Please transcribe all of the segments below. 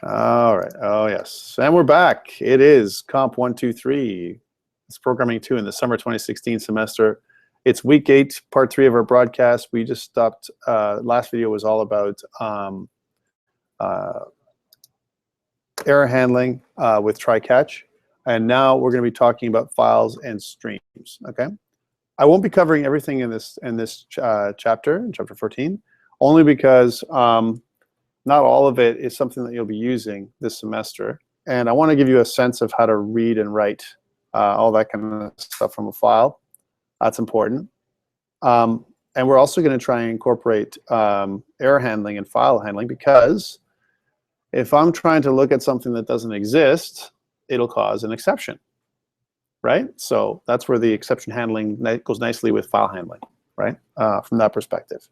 All right. Oh, yes. And we're back. It is COMP123. It's Programming 2 in the summer 2016 semester. It's week 8, part 3 of our broadcast. We just stopped. Last video was all about error handling with try-catch. And now we're going to be talking about files and streams. Okay. I won't be covering everything in this chapter, chapter 14, only because not all of it is something that you'll be using this semester. And I want to give you a sense of how to read and write all that kind of stuff from a file. That's important. And we're also going to try and incorporate error handling and file handling, because if I'm trying to look at something that doesn't exist, it'll cause an exception, right? So that's where the exception handling goes nicely with file handling, right? From that perspective.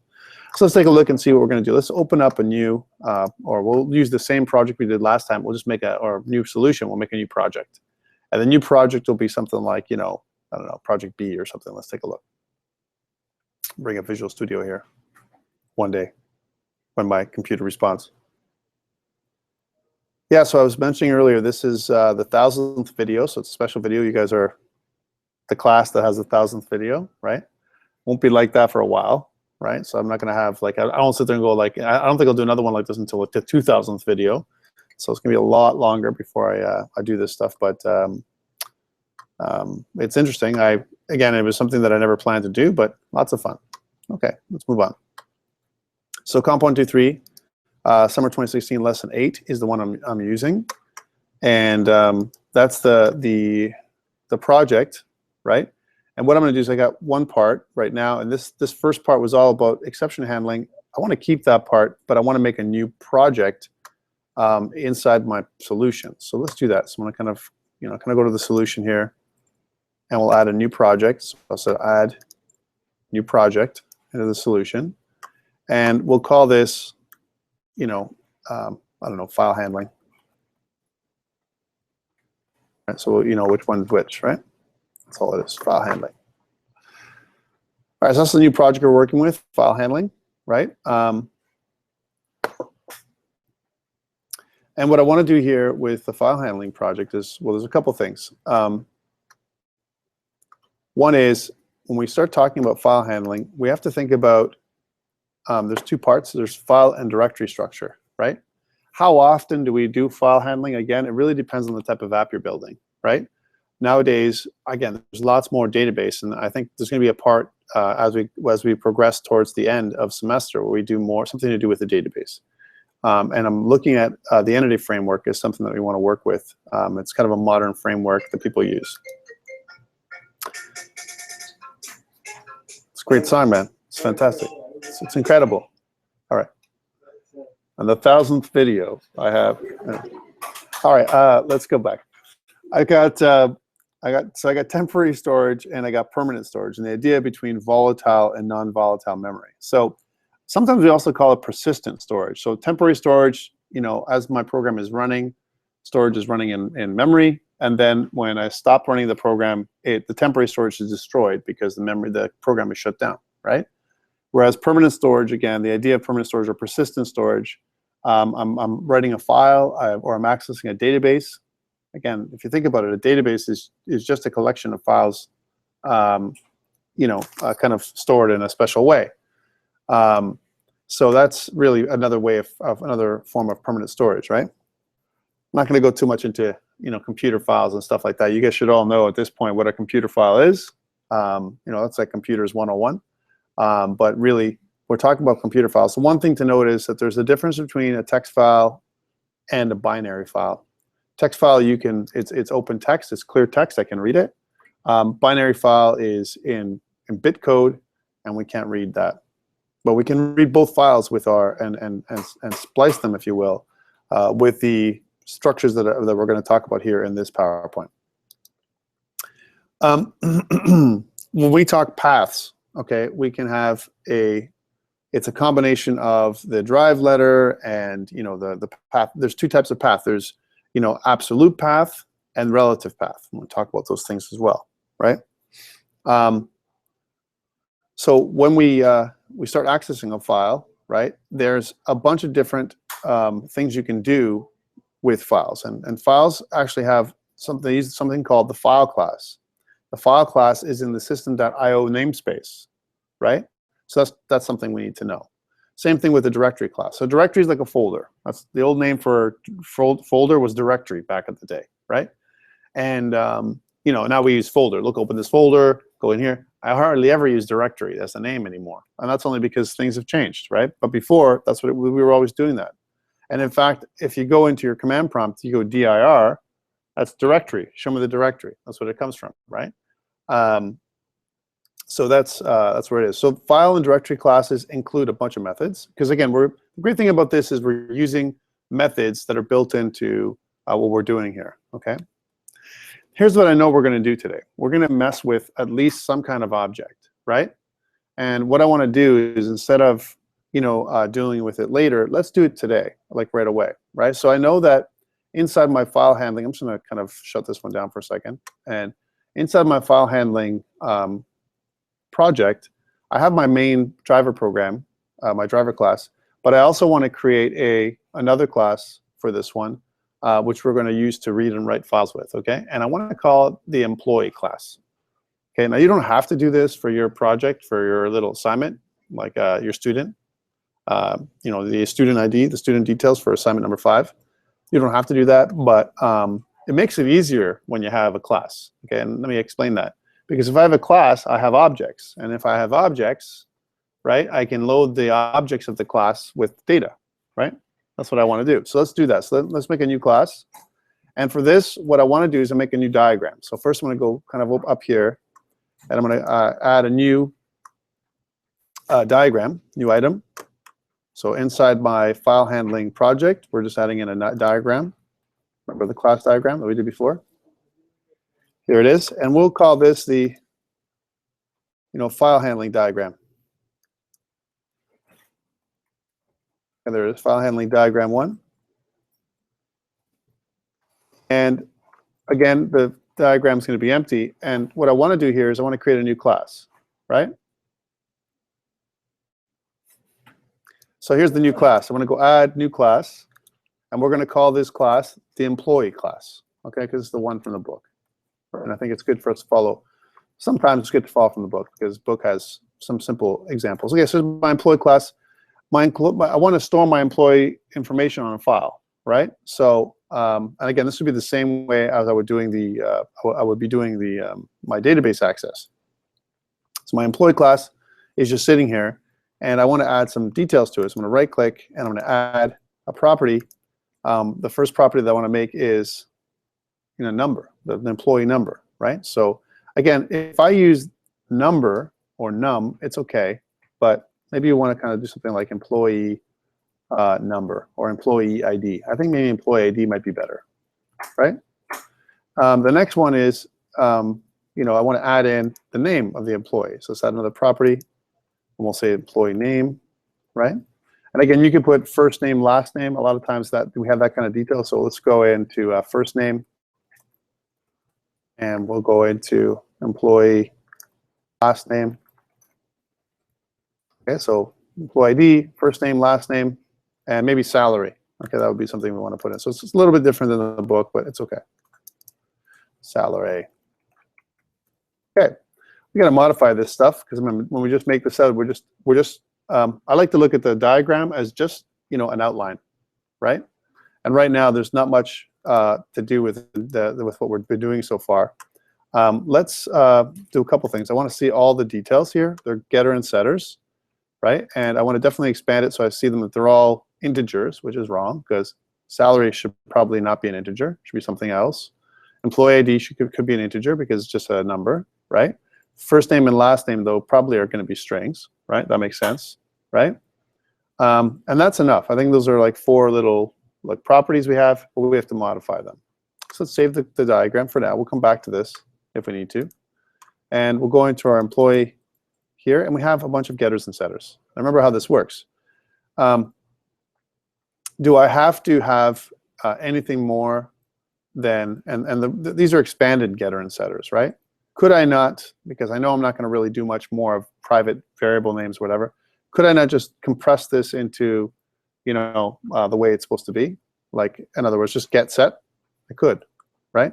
So let's take a look and see what we're going to do. Let's open up a new, or we'll use the same project we did last time. We'll just make or new solution. We'll make a new project. And the new project will be something like, I don't know, project B or something. Let's take a look. Bring up Visual Studio here one day when my computer responds. Yeah, so I was mentioning earlier, this is the 1000th video, so it's a special video. You guys are the class that has the 1000th video, right? Won't be like that for a while. Right, so I'm not going to have I don't sit there and go I don't think I'll do another one like this until the 2000th video. So it's going to be a lot longer before I do this stuff. But it's interesting. Again, it was something that I never planned to do, but lots of fun. Okay, let's move on. So COMP123, summer 2016 lesson 8 is the one I'm using, and that's the project, right? And what I'm going to do is I got one part right now, and this first part was all about exception handling. I want to keep that part, but I want to make a new project inside my solution. So let's do that. So I'm going to kind of go to the solution here, and we'll add a new project. So I'll say add new project into the solution, and we'll call this, I don't know, file handling. Right, so we'll know which one's which, right? That's all it is, file handling. All right, so that's the new project we're working with, file handling, right? And what I want to do here with the file handling project is, well, there's a couple things. One is, when we start talking about file handling, we have to think about, there's two parts. There's file and directory structure, right? How often do we do file handling? Again, it really depends on the type of app you're building, right? Nowadays, again, there's lots more database, and I think there's going to be a part as we progress towards the end of semester where we do something to do with the database. And I'm looking at the entity framework as something that we want to work with. It's kind of a modern framework that people use. It's a great song, man. It's fantastic. It's incredible. All right. And the 1000th video I have. All right, let's go back. I got temporary storage and I got permanent storage, and the idea between volatile and non-volatile memory. So sometimes we also call it persistent storage. So temporary storage, as my program is running, storage is running in memory, and then when I stop running the program, the temporary storage is destroyed because the program is shut down, right? Whereas permanent storage, again, the idea of permanent storage or persistent storage, I'm writing a file or I'm accessing a database. Again, if you think about it, a database is just a collection of files, kind of stored in a special way. So that's really another way of another form of permanent storage, right? I'm not going to go too much into computer files and stuff like that. You guys should all know at this point what a computer file is. That's like computers 101. But really, we're talking about computer files. So one thing to note is that there's a difference between a text file and a binary file. Text file, it's open text, it's clear text, I can read it. Binary file is in bit code, and we can't read that. But we can read both files with and splice them, if you will, with the structures that we're going to talk about here in this PowerPoint. When we talk paths, okay, we can have it's a combination of the drive letter and the path. There's two types of path. There's absolute path and relative path. I'm going to talk about those things as well, right? So when we start accessing a file, right, there's a bunch of different things you can do with files. And files actually have something called the file class. The file class is in the system.io namespace, right? So that's something we need to know. Same thing with the directory class. So directory is like a folder. That's the old name for folder was directory back in the day, right? And you know, now we use folder. Look, open this folder, go in here. I hardly ever use directory as a name anymore, and that's only because things have changed, right? But before, that's what we were always doing that. And in fact, if you go into your command prompt, you go dir. That's directory. Show me the directory. That's what it comes from, right? So that's where it is. So file and directory classes include a bunch of methods, because again, the great thing about this is we're using methods that are built into what we're doing here. Okay. Here's what I know we're going to do today. We're going to mess with at least some kind of object, right? And what I want to do is, instead of dealing with it later, let's do it today, like right away, right? So I know that inside my file handling, I'm just going to kind of shut this one down for a second. And inside my file handling project, I have my main driver program, my driver class, but I also want to create another class for this one, which we're going to use to read and write files with, okay? And I want to call it the employee class. Okay, now you don't have to do this for your project, for your little assignment, like your student. The student ID, the student details for assignment number 5. You don't have to do that, but it makes it easier when you have a class. Okay, and let me explain that. Because if I have a class, I have objects. And if I have objects, right, I can load the objects of the class with data, right? That's what I want to do. So let's do that. So let's make a new class. And for this, what I want to do is make a new diagram. So first I'm going to go kind of up here, and I'm going to add a new diagram, new item. So inside my file handling project, we're just adding in a diagram. Remember the class diagram that we did before? Here it is. And we'll call this the file handling diagram. And there it is, file handling diagram 1. And again, the diagram is going to be empty. And what I want to do here is I want to create a new class, right? So here's the new class. I'm going to go add new class, and we're going to call this class the employee class, okay? Because it's the one from the book. And I think it's good for us to follow. Sometimes it's good to follow from the book, because the book has some simple examples. Okay, so my employee class. I want to store my employee information on a file, right? So, and again, this would be the same way as I would be doing my database access. So my employee class is just sitting here, and I want to add some details to it. So I'm going to right-click, and I'm going to add a property. The first property that I want to make is number, the employee number, right? So again, if I use number or num, it's okay, but maybe you want to kind of do something like employee number or employee ID. I think maybe employee ID might be better, right? The next one is, I want to add in the name of the employee. So let's add another property, and we'll say employee name, right? And again, you can put first name, last name. A lot of times that we have that kind of detail. So let's go into first name, and we'll go into employee last name. Okay, so employee ID, first name, last name, and maybe salary. Okay, that would be something we want to put in. So it's a little bit different than the book, but it's okay. Salary. Okay, we got to modify this stuff, because when we just make this out, I like to look at the diagram as just an outline, right? And right now there's not much to do with what we've been doing so far. Let's do a couple things. I want to see all the details here. They're getter and setters, right? And I want to definitely expand it so I see them that they're all integers, which is wrong, because salary should probably not be an integer. It should be something else. Employee ID could be an integer because it's just a number, right? First name and last name, though, probably are going to be strings, right? That makes sense, right? And that's enough. I think those are like 4 little properties we have, but we have to modify them. So let's save the diagram for now. We'll come back to this if we need to. And we'll go into our employee here, and we have a bunch of getters and setters. Now remember how this works. Do I have to have anything more than, these are expanded getter and setters, right? Could I not, because I know I'm not going to really do much more of private variable names, whatever, could I not just compress this into, the way it's supposed to be? like, in other words, just get set, I could, right?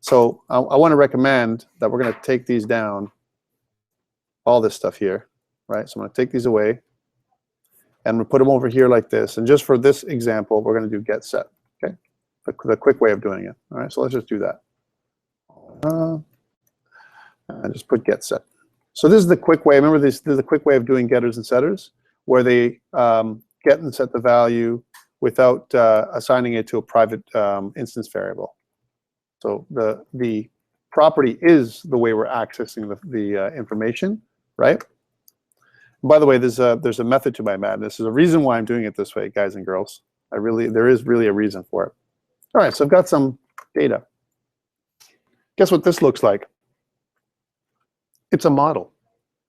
So I want to recommend that we're going to take these down, all this stuff here, right? So I'm going to take these away, and we'll put them over here like this. And just for this example, we're going to do get set, okay? The quick way of doing it. All right, so let's just do that. And just put get set. So this is the quick way. Remember, this is the quick way of doing getters and setters, where they get and set the value without assigning it to a private instance variable. So the property is the way we're accessing the information, right? And by the way, there's a method to my madness. There's a reason why I'm doing it this way, guys and girls. There is really a reason for it. All right, so I've got some data. Guess what this looks like? It's a model.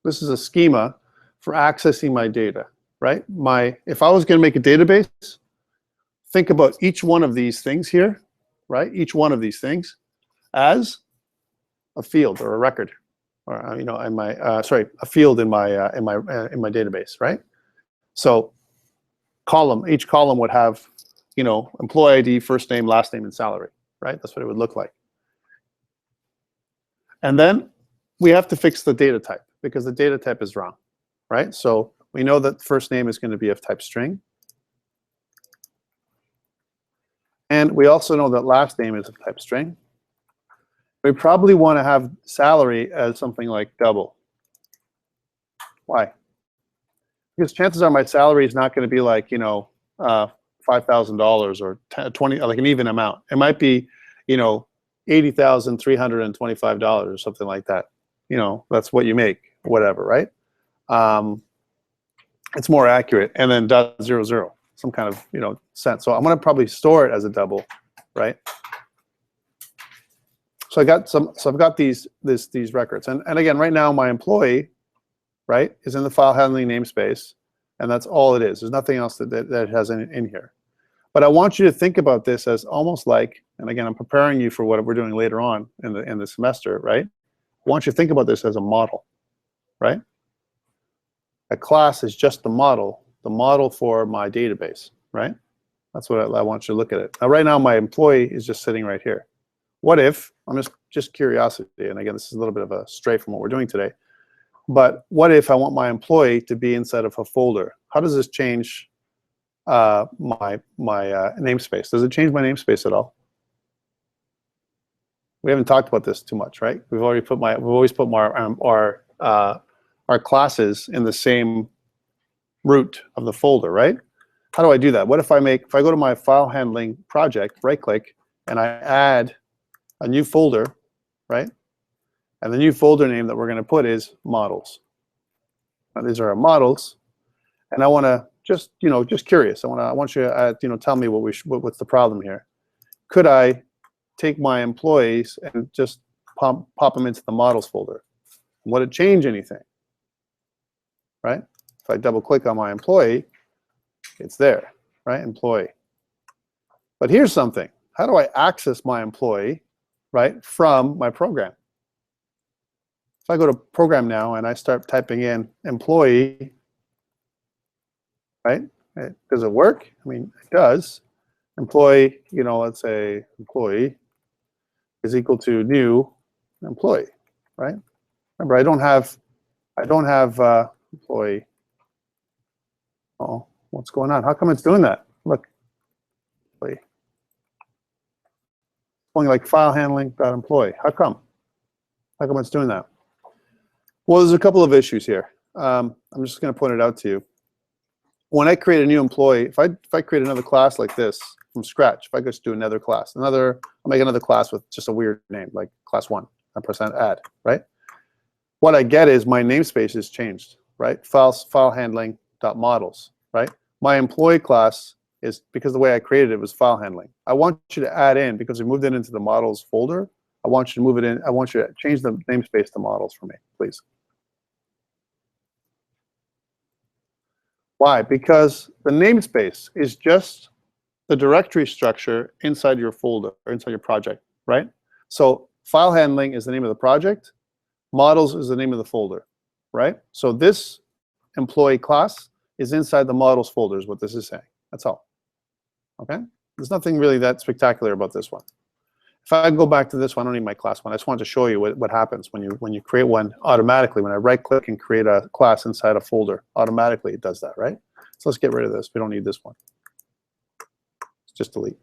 This is a schema for accessing my data, right? If I was going to make a database, think about each one of these things here, right? Each one of these things as a field or a record, or in my a field in my database, right? So each column would have employee ID, first name, last name, and salary, right? That's what it would look like. And then we have to fix the data type because the data type is wrong, right? So we know that first name is going to be of type string. And we also know that last name is of type string. We probably want to have salary as something like double. Why? Because chances are my salary is not going to be like, $5,000 or 20, like an even amount. It might be, $80,325 or something like that. That's what you make, whatever, right? It's more accurate. And then .00, some kind of cent. So I'm going to probably store it as a double, right? So I've got these records, and again, right now my employee, right, is in the file handling namespace, and that's all it is. There's nothing else that has in here. But I want you to think about this as almost like, and again, I'm preparing you for what we're doing later on in the semester, right? I want you to think about this as a model, right? A class is just the model for my database, right? That's what I want you to look at it. Now, right now, my employee is just sitting right here. What if, I'm just curiosity, and again, this is a little bit of a stray from what we're doing today, but what if I want my employee to be inside of a folder? How does this change my namespace? Does it change my namespace at all? We haven't talked about this too much, right? We've always put our classes in the same root of the folder, right? How do I do that? What if I go to my file handling project, right click, and I add a new folder, right? And the new folder name that we're going to put is models. Now, these are our models, and I want to just curious. I want you to tell me what's the problem here. Could I take my employees and just pop them into the models folder? Would it change anything? Right? If I double click on my employee, it's there, right? Employee. But here's something. How do I access my employee, right, from my program? If I go to program now and I start typing in employee, right? Does it work? I mean, it does. Employee, let's say employee is equal to new employee, right? Remember, I don't have employee. Oh, what's going on? How come it's doing that? Look, employee. Only like file handling .employee. How come? How come it's doing that? Well, there's a couple of issues here. I'm just going to point it out to you. When I create a new employee, if I create another class like this from scratch, if I just do another class, I'll make another class with just a weird name, like class 1, I press add, right? What I get is my namespace is changed, right? File handling .models, right? My employee class is, because the way I created it was file handling. I want you to add in, because we moved it into the models folder, I want you to move it in, I want you to change the namespace to models for me, please. Why? Because the namespace is just the directory structure inside your folder, or inside your project, right? So file handling is the name of the project, models is the name of the folder, right? So this employee class is inside the models folder is what this is saying. That's all. Okay? There's nothing really that spectacular about this one. If I go back to this one, I don't need my class one. I just wanted to show you what happens when you create one automatically. When I right-click and create a class inside a folder, automatically it does that, right? So let's get rid of this. We don't need this one. Let's just delete.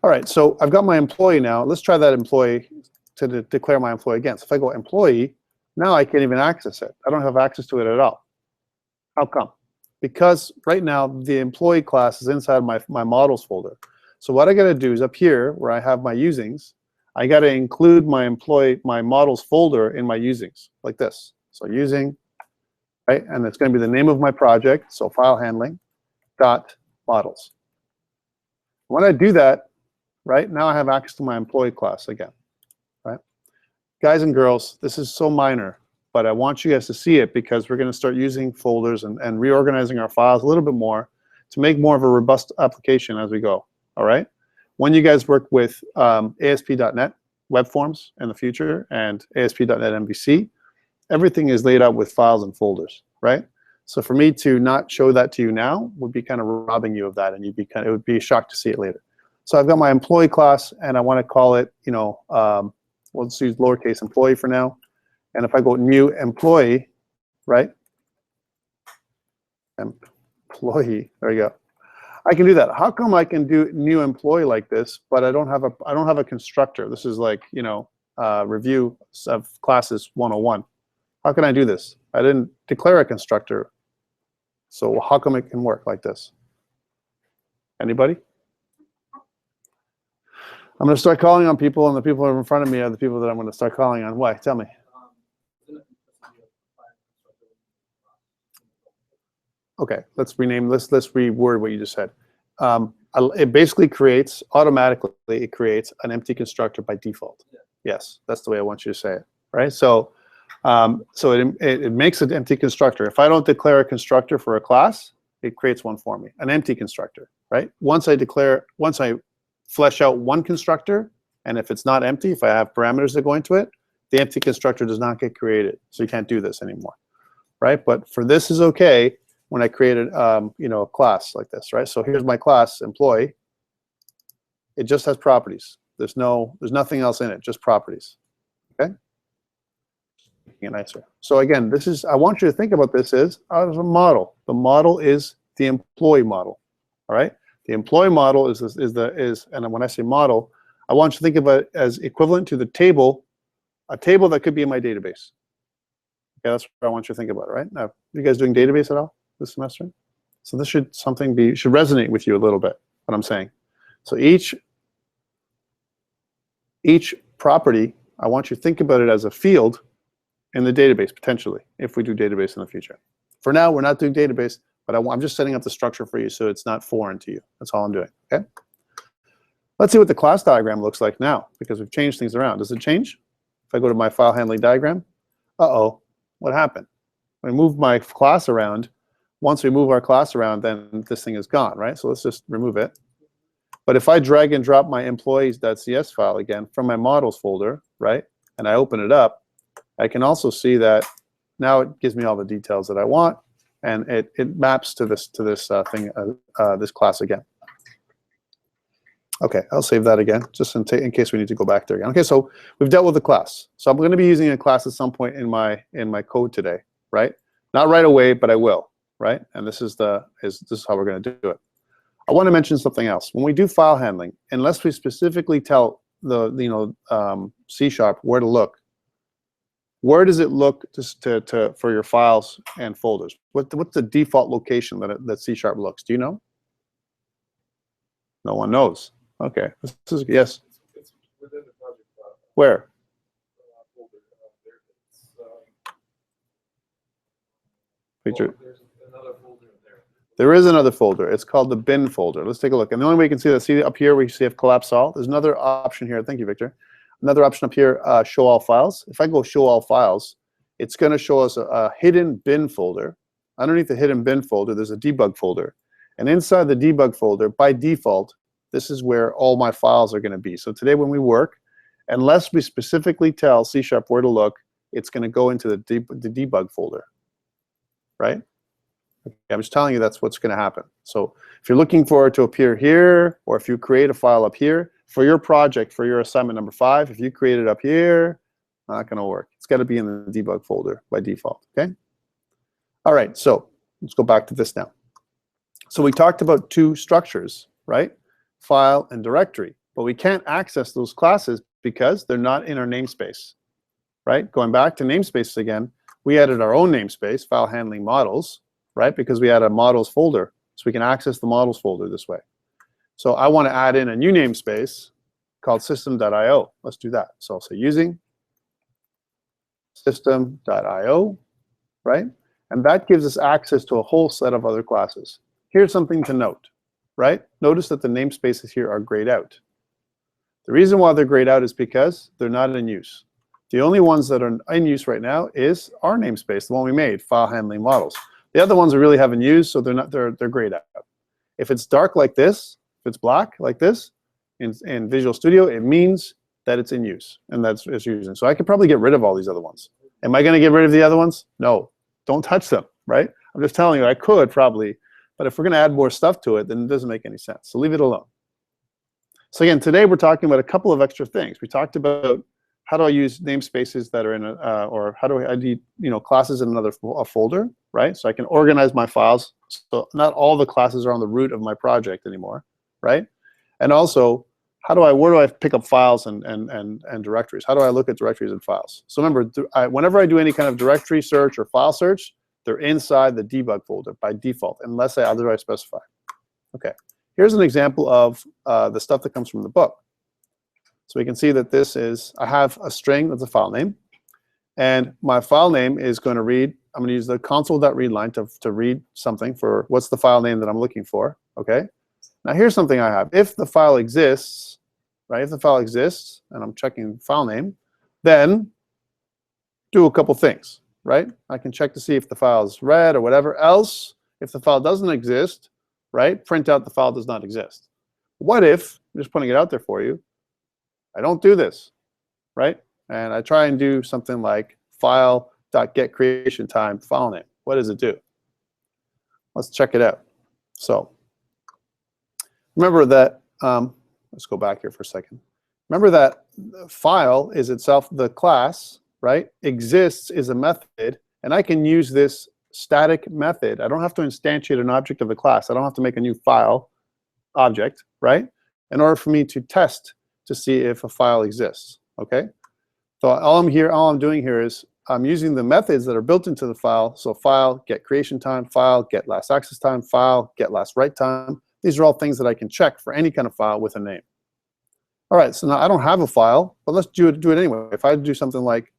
All right, so I've got my employee now. Let's try that employee to declare my employee again. So if I go employee, now I can't even access it. I don't have access to it at all. How come? Because right now the employee class is inside my models folder. So what I got to do is up here where I have my usings, I got to include my models folder in my usings like this. So using, right, and it's going to be the name of my project. So file handling dot models. When I do that, right, now I have access to my employee class again, right? Guys and girls, this is so minor, but I want you guys to see it because we're going to start using folders and reorganizing our files a little bit more to make more of a robust application as we go. All right. When you guys work with ASP.NET web forms in the future and ASP.NET MVC, everything is laid out with files and folders, right? So for me to not show that to you now would be kind of robbing you of that, and it would be a shock to see it later. So I've got my employee class, and I want to call it, let's use lowercase employee for now. And if I go new employee, right? Employee, there you go. I can do that. How come I can do new employee like this, but I don't have a constructor? This is like, review of classes 101. How can I do this? I didn't declare a constructor. So how come it can work like this? Anybody? I'm going to start calling on people, and the people who are in front of me are the people that I'm going to start calling on. Why? Tell me. Okay, let's rename this. Let's reword what you just said. It basically creates automatically. It creates an empty constructor by default. Yeah. Yes, that's the way I want you to say it, right? So, it makes an empty constructor. If I don't declare a constructor for a class, it creates one for me, an empty constructor, right? Once I flesh out one constructor, and if it's not empty, if I have parameters that go into it, the empty constructor does not get created. So you can't do this anymore, right? But for this is okay when I created a class like this, right? So here's my class, employee. It just has properties. There's nothing else in it, just properties, okay? Making it nicer. So again, I want you to think about this as a model. The model is the employee model, all right? The employee model and when I say model, I want you to think of it as equivalent to the table, a table that could be in my database. Okay, that's what I want you to think about, right? Now, are you guys doing database at all this semester? So this should resonate with you a little bit, what I'm saying. So each property, I want you to think about it as a field in the database, potentially, if we do database in the future. For now, we're not doing database, but I'm just setting up the structure for you so it's not foreign to you. That's all I'm doing, okay? Let's see what the class diagram looks like now, because we've changed things around. Does it change? If I go to my file handling diagram, uh-oh, what happened? When I move my class around, once we move our class around, then this thing is gone, right? So let's just remove it. But if I drag and drop my employees.cs file again from my models folder, right, and I open it up, I can also see that now it gives me all the details that I want, and it maps to this this class again. Okay, I'll save that again, just in case we need to go back there again. Okay, so we've dealt with the class. So I'm going to be using a class at some point in my code today, right? Not right away, but I will, right? And this is how we're going to do it. I want to mention something else. When we do file handling, unless we specifically tell the C# where to look, where does it look for your files and folders? What's the default location that C# looks? Do you know? No one knows. Okay. Yes. It's within the project file. Where? Folder. Picture. There's another folder there. There is another folder. It's called the bin folder. Let's take a look. And the only way you can see that, see up here where you see have collapse all. There's another option here. Thank you, Victor. Another option up here, show all files. If I go show all files, it's going to show us a hidden bin folder. Underneath the hidden bin folder, there's a debug folder. And inside the debug folder, by default, this is where all my files are going to be. So today when we work, unless we specifically tell C# where to look, it's going to go into the debug folder, right? Okay, I'm just telling you that's what's going to happen. So if you're looking for it to appear here, or if you create a file up here, for your project, for your assignment number 5, if you create it up here, not going to work. It's got to be in the debug folder by default, okay? All right, so let's go back to this now. So we talked about 2 structures, right? File and directory. But we can't access those classes because they're not in our namespace, right? Going back to namespaces again, we added our own namespace, file handling models, right? Because we had a models folder, so we can access the models folder this way. So I want to add in a new namespace called system.io. Let's do that. So I'll say using system.io, right? And that gives us access to a whole set of other classes. Here's something to note, right? Notice that the namespaces here are grayed out. The reason why they're grayed out is because they're not in use. The only ones that are in use right now is our namespace, the one we made, file handling models. The other ones we really haven't used, so they're grayed out. If it's dark like this, if it's black like this in Visual Studio, it means that it's in use and that's it's using. So I could probably get rid of all these other ones. Am I going to get rid of the other ones? No, don't touch them, right? I'm just telling you I could probably, but if we're going to add more stuff to it, then it doesn't make any sense. So leave it alone. So again, today we're talking about a couple of extra things. We talked about how do I use namespaces that are in a, or how do I ID, classes in another folder, right? So I can organize my files. So not all the classes are on the root of my project anymore, right? And also, where do I pick up files and directories? How do I look at directories and files? So remember, whenever I do any kind of directory search or file search, they're inside the debug folder by default, unless I otherwise specify. Okay, here's an example of the stuff that comes from the book. So we can see that this is, I have a string that's a file name, and my file name is going to read, I'm going to use the console.read line to read something for what's the file name that I'm looking for, okay? Now here's something I have. If the file exists, right, if the file exists, and I'm checking file name, then do a couple things, right? I can check to see if the file is read or whatever. Else, if the file doesn't exist, right, print out the file does not exist. What if, I'm just putting it out there for you, I don't do this, right? And I try and do something like file.getCreationTime file name. What does it do? Let's check it out. So remember that, let's go back here for a second. Remember that file is itself the class, right? Exists is a method, and I can use this static method. I don't have to instantiate an object of a class. I don't have to make a new file object, right? In order for me to test to see if a file exists, okay? So all I'm doing here is I'm using the methods that are built into the file. So file, get creation time, file, get last access time, file, get last write time. These are all things that I can check for any kind of file with a name. All right, so now I don't have a file, but let's do it anyway. If I do something like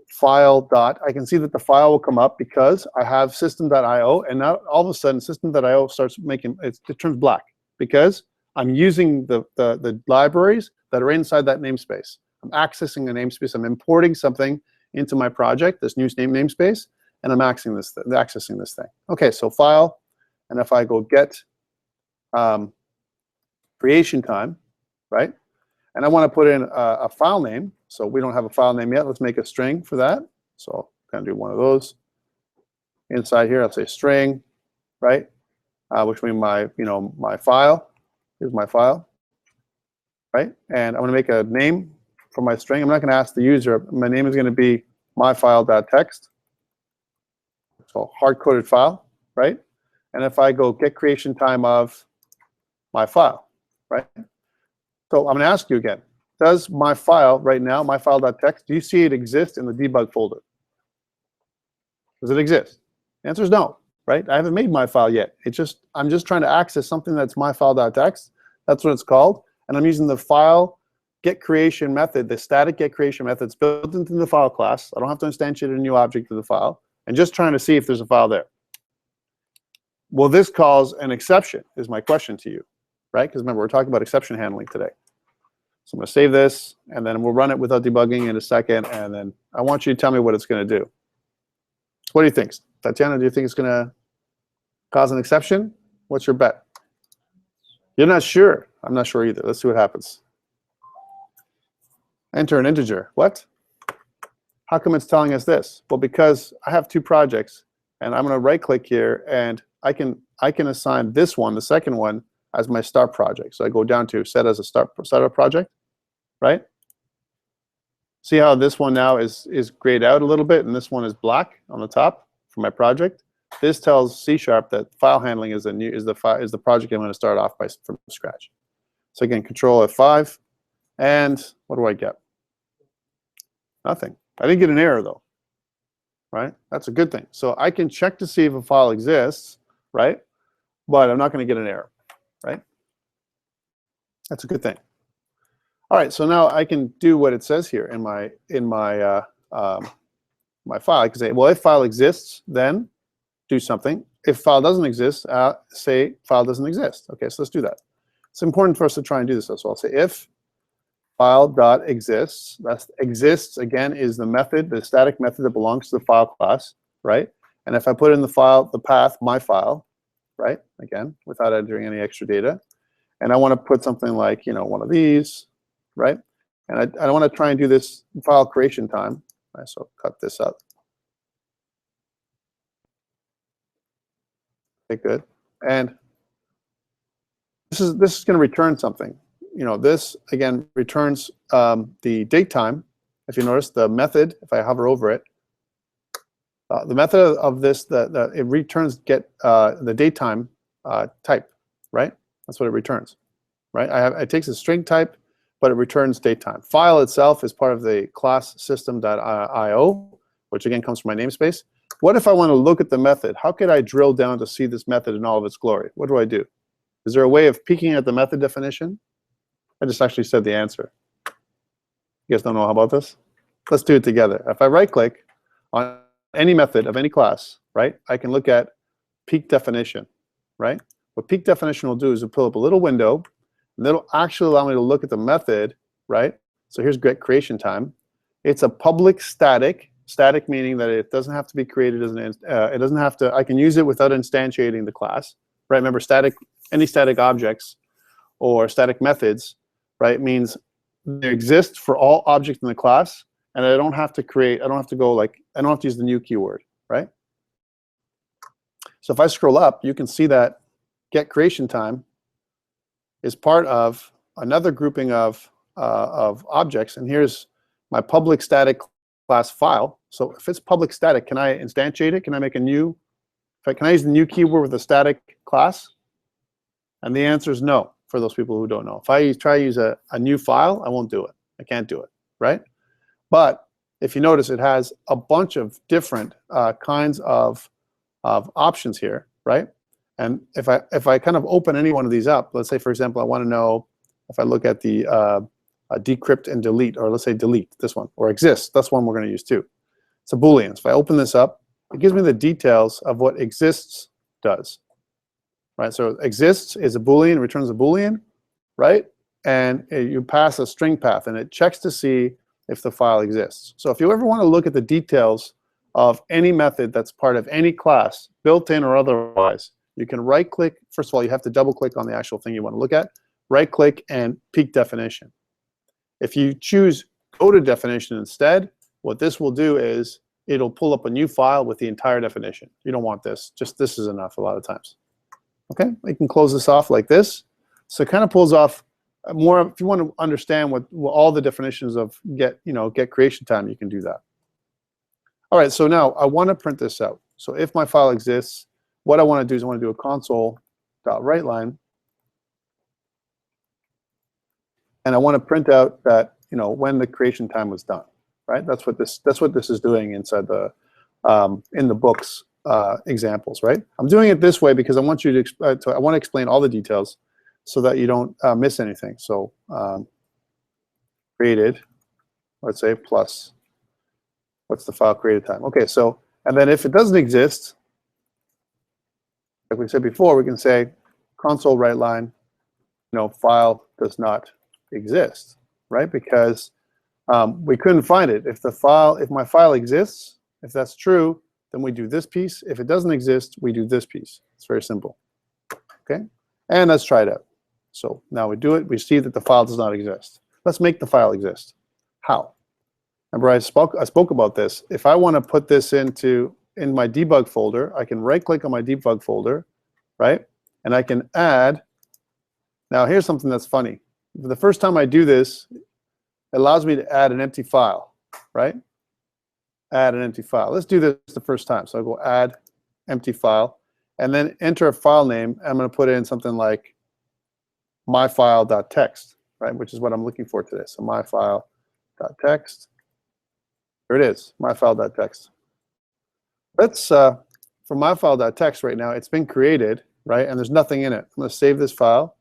file dot, I can see that the file will come up because I have system.io, and now all of a sudden system.io starts making, it turns black because I'm using the libraries that are inside that namespace. I'm accessing a namespace. I'm importing something into my project, this new namespace, and I'm accessing this thing. Okay, so file, and if I go get creation time, right? And I want to put in a file name. So we don't have a file name yet. Let's make a string for that. So I'm going to do one of those. Inside here, I'll say string, right? Which means my file. Here's my file, right? And I'm going to make a name for my string. I'm not going to ask the user. My name is going to be myfile.text. So hard-coded file, right? And if I go get creation time of my file, right? So I'm going to ask you again. Does my file right now, myfile.text, do you see it exist in the debug folder? Does it exist? The answer is no, right? I haven't made my file yet. I'm just trying to access something that's myfile.text. That's what it's called. And I'm using the file get creation method, the static get creation method. It's built into the file class. I don't have to instantiate a new object of the file. And just trying to see if there's a file there. Will this cause an exception is my question to you, right? Because remember, we're talking about exception handling today. So I'm going to save this, and then we'll run it without debugging in a second, and then I want you to tell me what it's going to do. What do you think? Tatiana, do you think it's going to cause an exception? What's your bet? You're not sure. I'm not sure either. Let's see what happens. Enter an integer. What? How come it's telling us this? Well, because I have 2 projects, And I'm going to right click here, and I can assign this one, the second one, as my start project. So I go down to set as a startup project, right? See how this one now is grayed out a little bit, and this one is black on the top for my project. This tells C# that file handling is the project I'm going to start off from scratch. So again, Control F5, and what do I get? Nothing. I didn't get an error though, right? That's a good thing. So I can check to see if a file exists, right? But I'm not going to get an error, right? That's a good thing. All right, so now I can do what it says here in my my file. I can say, well, if file exists, then do something. If file doesn't exist, say file doesn't exist. Okay, so let's do that. It's important for us to try and do this. So I'll say if file.exists. That's exists again is the method, the static method that belongs to the file class, right? And if I put in the file, the path, my file, right? Again, without entering any extra data, and I want to put something like, you know, one of these, right? And I want to try and do this file creation time. Right, so cut this up. Okay, good. And this is going to return something. You know, this again returns the date time. If you notice the method, if I hover over it, the method of this, it returns the date time type, right? That's what it returns, right? It takes a string type, but it returns date time. File itself is part of the class system.io, which again comes from my namespace. What if I want to look at the method? How could I drill down to see this method in all of its glory? What do? Is there a way of peeking at the method definition? I just actually said the answer. You guys don't know how about this? Let's do it together. If I right-click on any method of any class, right, I can look at peek definition, right? What peek definition will do is it'll pull up a little window, and it'll actually allow me to look at the method, right? So here's get creation time. It's a public static meaning that it doesn't have to be created as it doesn't have to, I can use it without instantiating the class, right? Remember, any static objects or static methods, right, means they exist for all objects in the class, and I don't have to create, I don't have to use the new keyword, right? So if I scroll up, you can see that get creation time is part of another grouping of objects, and here's my public static class file. So if it's public static, can I instantiate it? Can I make a new, can I use the new keyword with a static class? And the answer is no, for those people who don't know. If I try to use a new file, I won't do it. I can't do it, right? But if you notice, it has a bunch of different kinds of options here, right? And if I kind of open any one of these up, let's say, for example, I want to know if I look at the decrypt and delete, or let's say delete, this one, or exists, that's one we're going to use too. It's a Boolean. So if I open this up, it gives me the details of what exists does, right? So exists is a Boolean, returns a Boolean, right? And you pass a string path, and it checks to see if the file exists. So if you ever want to look at the details of any method that's part of any class, built-in or otherwise, you can right-click. First of all, you have to double-click on the actual thing you want to look at. Right-click and peek definition. If you choose go to definition instead, what this will do is it'll pull up a new file with the entire definition. You don't want this. Just this is enough a lot of times. Okay, we can close this off like this. So it kind of pulls off more. If you want to understand what all the definitions of get creation time, you can do that. All right, so now I want to print this out. So if my file exists, what I want to do is I want to do a console.writeLine, and I want to print out that when the creation time was done, right? That's what this is doing inside the in the book's examples, right? I'm doing it this way because I want you to I want to explain all the details so that you don't miss anything. So created, let's say, plus what's the file created time? Okay, so and then if it doesn't exist, like we said before, we can say console writeLine, file does not exist, right? Because we couldn't find it. If my file exists, if that's true, then we do this piece. If it doesn't exist, we do this piece. It's very simple. Okay, and let's try it out. So now we do it. We see that the file does not exist. Let's make the file exist. How? Remember, I spoke about this. If I want to put this into in my debug folder, I can right-click on my debug folder, right? And I can add. Now, here's something that's funny. The first time I do this, it allows me to add an empty file, right? Add an empty file. Let's do this the first time. So I'll go add empty file, and then enter a file name. I'm going to put in something like myfile.txt, right? Which is what I'm looking for today. So myfile.txt. Here it is, myfile.txt. Let's, for myfile.txt right now, it's been created, right? And there's nothing in it. I'm going to save this file,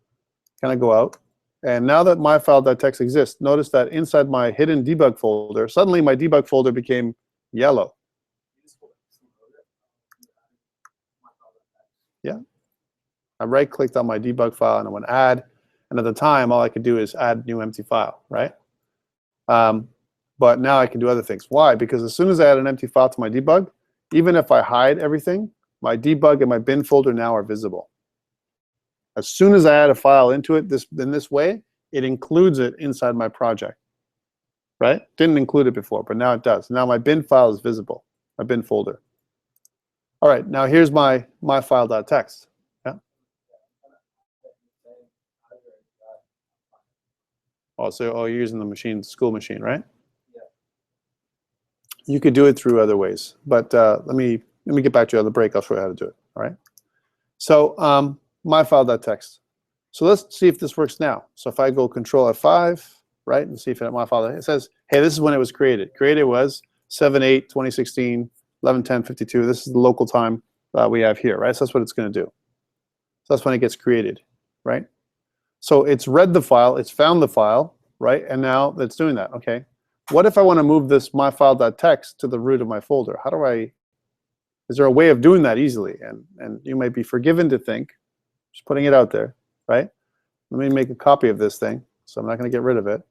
kind of go out. And now that myfile.txt exists, notice that inside my hidden debug folder, suddenly my debug folder became yellow. Yeah. I right-clicked on my debug file and I went add. And at the time, all I could do is add new empty file, right? But now I can do other things. Why? Because as soon as I add an empty file to my debug, even if I hide everything, my debug and my bin folder now are visible. As soon as I add a file into it in this way, it includes it inside my project, right? Didn't include it before, but now it does. Now my bin file is visible, my bin folder. All right, now here's my myfile.txt. Yeah. Oh, so you're using the machine, school machine, right? You could do it through other ways, but let me get back to you on the break. I'll show you how to do it. All right. So myfile.txt. So let's see if this works now. So if I go Control F5, right, and see if it myfile, it says, hey, this is when it was created. Created was 7/8/2016, 11/10/52. This is the local time we have here, right? So that's what it's going to do. So that's when it gets created, right? So it's read the file, it's found the file, right? And now it's doing that. Okay. What if I want to move this myfile.txt to the root of my folder? How do I, is there a way of doing that easily? And you might be forgiven to think, just putting it out there, right? Let me make a copy of this thing, so I'm not going to get rid of it.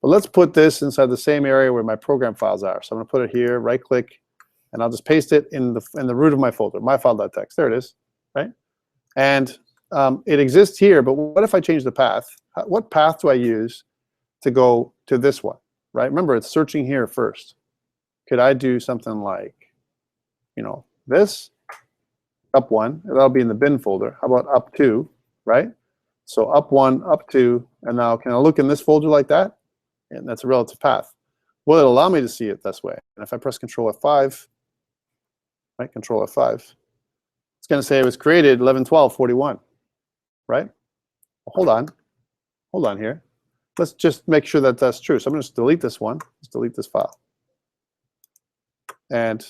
But let's put this inside the same area where my program files are. So I'm going to put it here, right-click, and I'll just paste it in the root of my folder, myfile.txt. There it is, right? And it exists here, but what if I change the path? What path do I use to go to this one? Right? Remember, it's searching here first. Could I do something like, you know, this, up 1, that'll be in the bin folder. How about up 2, right? So up 1, up 2, and now can I look in this folder like that? And that's a relative path. Will it allow me to see it this way? And if I press Control F5, right, Control F5, it's going to say it was created 11/12/41, right? Well, hold on here. Let's just make sure that that's true. So I'm going to just delete this one. Just delete this file. And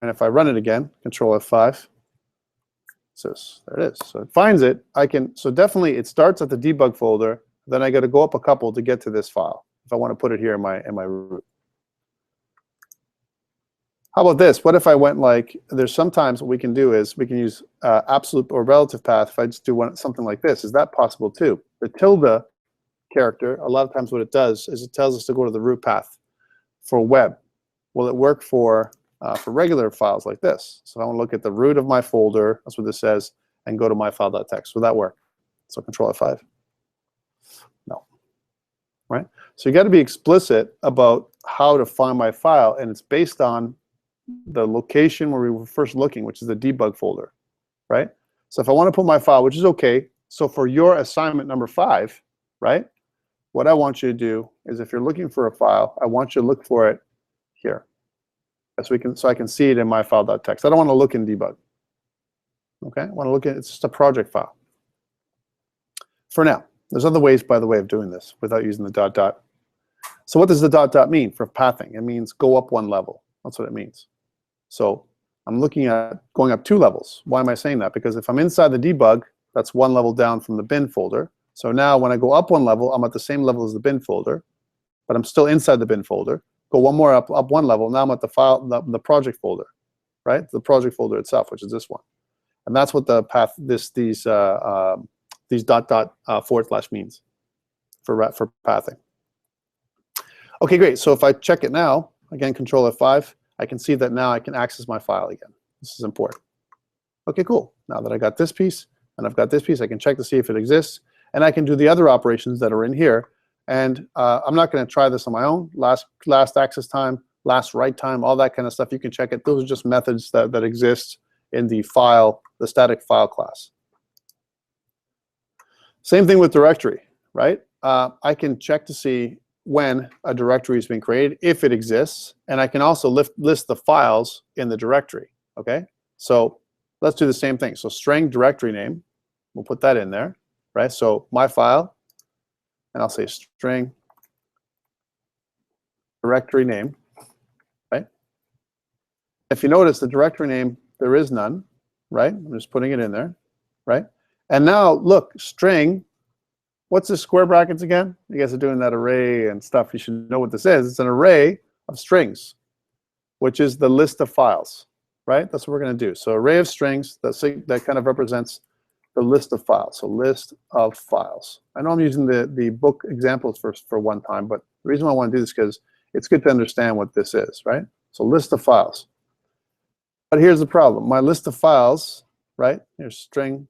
if I run it again, Control F5, so there it is. So it finds it. So definitely it starts at the debug folder. Then I got to go up a couple to get to this file if I want to put it here in my root. How about this? What if I went like, there's sometimes what we can do is we can use absolute or relative path. If I just do something like this, is that possible too? The tilde character, a lot of times what it does is it tells us to go to the root path for web. Will it work for regular files like this? So I want to look at the root of my folder, that's what this says, and go to myfile.txt. Will that work? So Control F5. No. Right? So you got to be explicit about how to find my file, and it's based on the location where we were first looking, which is the debug folder. Right? So if I want to put my file, which is okay, so for your assignment number 5, right? What I want you to do is if you're looking for a file, I want you to look for it here. So I can see it in myfile.txt. I don't want to look in debug. Okay? I want to look at, it's just a project file. For now. There's other ways, by the way, of doing this without using the dot dot. So what does the dot dot mean for pathing? It means go up 1 level. That's what it means. So I'm looking at going up 2 levels. Why am I saying that? Because if I'm inside the debug, that's 1 level down from the bin folder. So now when I go up 1 level, I'm at the same level as the bin folder, but I'm still inside the bin folder. Go 1 more up 1 level, now I'm at the file, the project folder, right? The project folder itself, which is this one. And that's what the path, these dot dot / means for pathing. Okay, great. So if I check it now, again, Control F5, I can see that now I can access my file again. This is important. Okay, cool. Now that I got this piece and I've got this piece, I can check to see if it exists. And I can do the other operations that are in here. And I'm not going to try this on my own. Last access time, last write time, all that kind of stuff. You can check it. Those are just methods that exist in the file, the static file class. Same thing with directory, right? I can check to see when a directory has been created, if it exists, and I can also list the files in the directory, okay? So let's do the same thing. So string directory name, we'll put that in there, right? So my file, and I'll say string directory name, right? If you notice the directory name, there is none, right? I'm just putting it in there, right? And now look, string, what's the square brackets again? You guys are doing that array and stuff. You should know what this is. It's an array of strings, which is the list of files, right? That's what we're going to do. So array of strings, that kind of represents the list of files. So list of files. I know I'm using the book examples for one time, but the reason why I want to do this is because it's good to understand what this is, right? So list of files. But here's the problem. My list of files, right? Here's string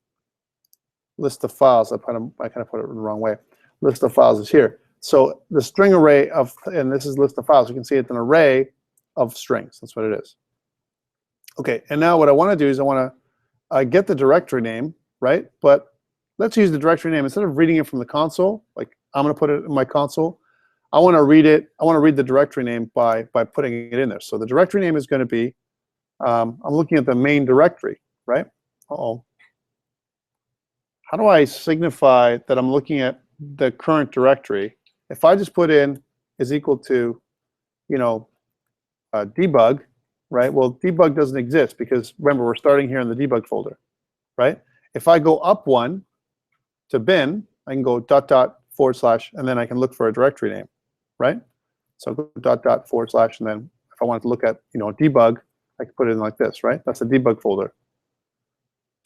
list of files. I kind of put it the wrong way. List of files is here. So the string array of, and this is list of files. You can see it's an array of strings. That's what it is. Okay, and now what I want to do is I want to get the directory name, right? But let's use the directory name instead of reading it from the console. Like I'm going to put it in my console. I want to read it. I want to read the directory name by putting it in there. So the directory name is going to be. I'm looking at the main directory, right? Uh-oh. How do I signify that I'm looking at the current directory? If I just put in is equal to, debug, right? Well, debug doesn't exist because remember we're starting here in the debug folder, right? If I go up one to bin, I can go .. and then I can look for a directory name, right? So I'll go .. and then if I wanted to look at debug, I can put it in like this, right? That's a debug folder.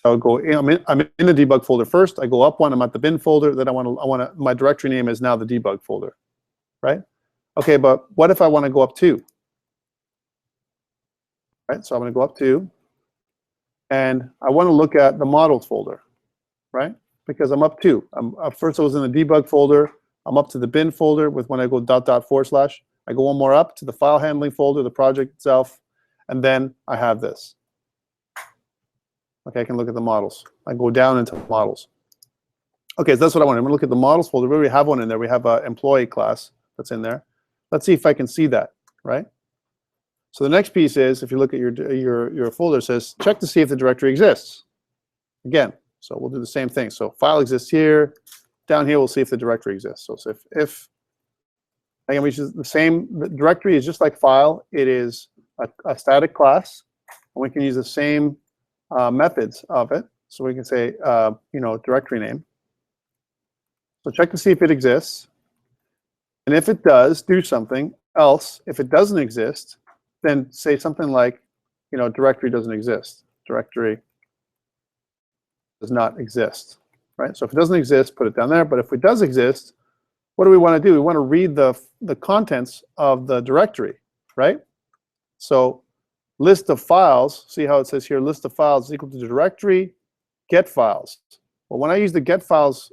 I'll go. I'm in the debug folder first. I go up one. I'm at the bin folder. Then my directory name is now the debug folder, right? Okay, but what if I want to go up two? Right. So I'm going to go up two, and I want to look at the models folder, right? Because I'm up two. First I was in the debug folder. I'm up to the bin folder with when I go .. I go one more up to the file handling folder, the project itself, and then I have this. Okay, I can look at the models. I go down into models. Okay, so that's what I want. I'm going to look at the models folder. We already have one in there. We have an employee class that's in there. Let's see if I can see that, right? So the next piece is, if you look at your folder, it says check to see if the directory exists. Again, so we'll do the same thing. So file exists here. Down here, we'll see if the directory exists. So if again, which is the same. The directory is just like file. It is a static class, and we can use the same methods of it. So we can say, directory name. So check to see if it exists. And if it does, do something else. If it doesn't exist, then say something like, directory doesn't exist. Directory does not exist, right? So if it doesn't exist, put it down there. But if it does exist, what do we want to do? We want to read the contents of the directory, right? So list of files, see how it says here, list of files is equal to directory, get files. Well, when I use the get files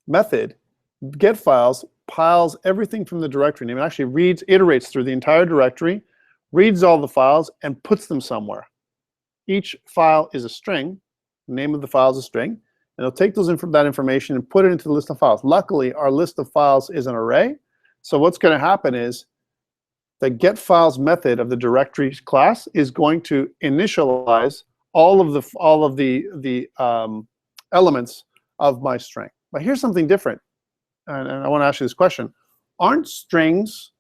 method, get files piles everything from the directory name. It actually iterates through the entire directory, reads all the files, and puts them somewhere. Each file is a string. The name of the file is a string. And it'll take that information and put it into the list of files. Luckily, our list of files is an array. So what's going to happen is the get files method of the directory class is going to initialize all of the elements of my string. But here's something different, and I want to ask you this question: aren't strings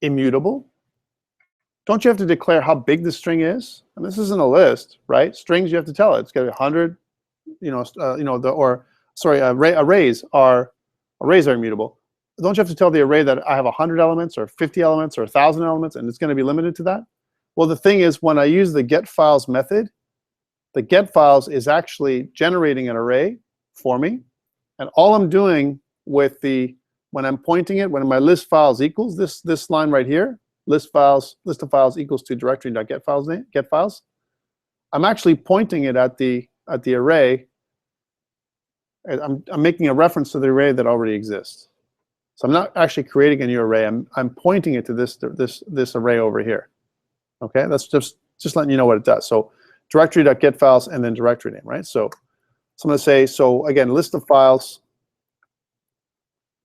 immutable? Don't you have to declare how big the string is? And this isn't a list, right? Strings, you have to tell it. It's got to be 100. Arrays are immutable. Don't you have to tell the array that I have 100 elements or 50 elements or 1,000 elements, and it's going to be limited to that? Well, the thing is, when I use the get files method, the get files is actually generating an array for me, and all I'm doing with when I'm pointing it, when my list files equals this line right here, list of files equals to directory.getFiles name, get files, I'm actually pointing it at the array. I'm making a reference to the array that already exists. So I'm not actually creating a new array. I'm pointing it to this array over here. Okay, that's just letting you know what it does. So directory.get files and then directory name, right? So I'm going to say, so again, list of files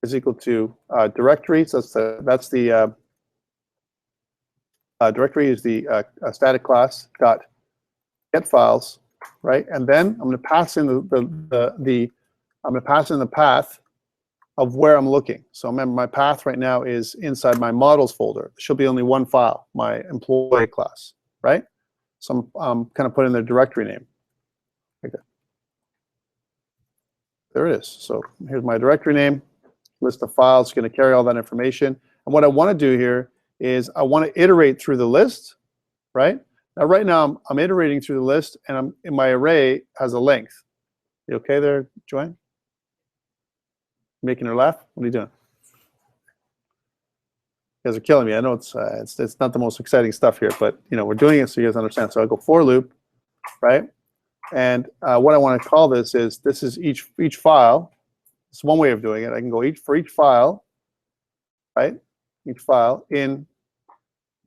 is equal to directory. So that's the directory is the static class dot get files, right? And then I'm going to pass in I'm going to pass in the path of where I'm looking. So remember, my path right now is inside my models folder. There should be only one file, my employee class, right? So I'm kind of putting in the directory name. Okay. There it is. So here's my directory name, list of files. It's going to carry all that information. And what I want to do here is I want to iterate through the list, right? Now, right now, I'm iterating through the list, and my array has a length. You okay there, Joanne? Making her laugh? What are you doing? You guys are killing me. I know it's not the most exciting stuff here, but we're doing it so you guys understand. So I go for loop, right? And what I want to call this is each file. It's one way of doing it. I can go for each file, right? Each file in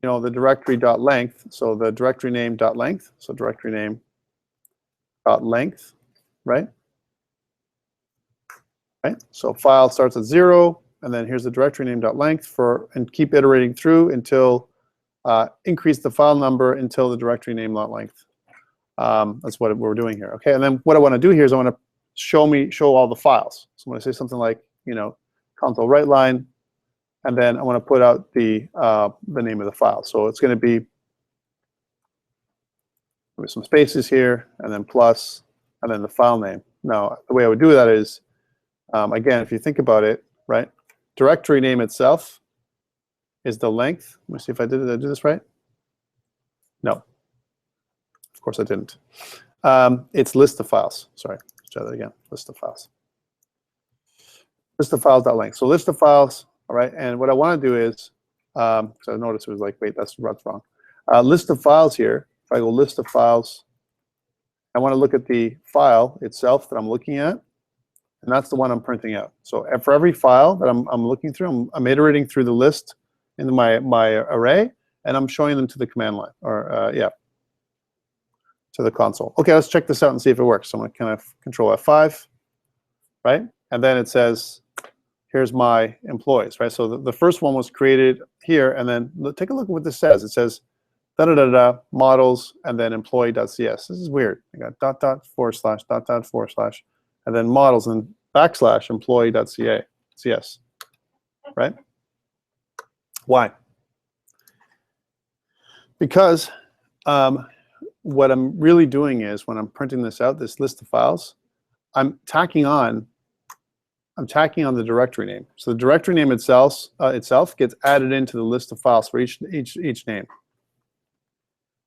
the directory.length. So the directory name.length. So directory name.length, right? Right. So file starts at 0, and then here's the directory name.length and keep iterating through until increase the file number until the directory name.length. That's what we're doing here. Okay, and then what I want to do here is I want to show all the files. So I'm going to say something like console write line, and then I want to put out the name of the file. So it's going to be with some spaces here, and then plus, and then the file name. Now the way I would do that is again, if you think about it, right? Directory name itself is the length. Let me see if I did do this right. No, of course I didn't. It's list of files. Sorry, let's try that again. List of files. List of files.length. So list of files. All right. And what I want to do is, because I noticed it was like, wait, that's wrong. List of files here. If I go list of files, I want to look at the file itself that I'm looking at. And that's the one I'm printing out. So for every file that I'm looking through, I'm iterating through the list into my array, and I'm showing them to the command line, or to the console. Okay, let's check this out and see if it works. So I'm going to kind of control F5, right? And then it says, here's my employees, right? So the first one was created here, and then take a look at what this says. It says da-da-da-da, models, and then employee.cs. This is weird. I got dot dot forward slash dot dot forward slash, and then models and backslash employee.cs, right? Why? Because what I'm really doing is when I'm printing this out, this list of files, I'm tacking on the directory name. So the directory name itself gets added into the list of files for each name.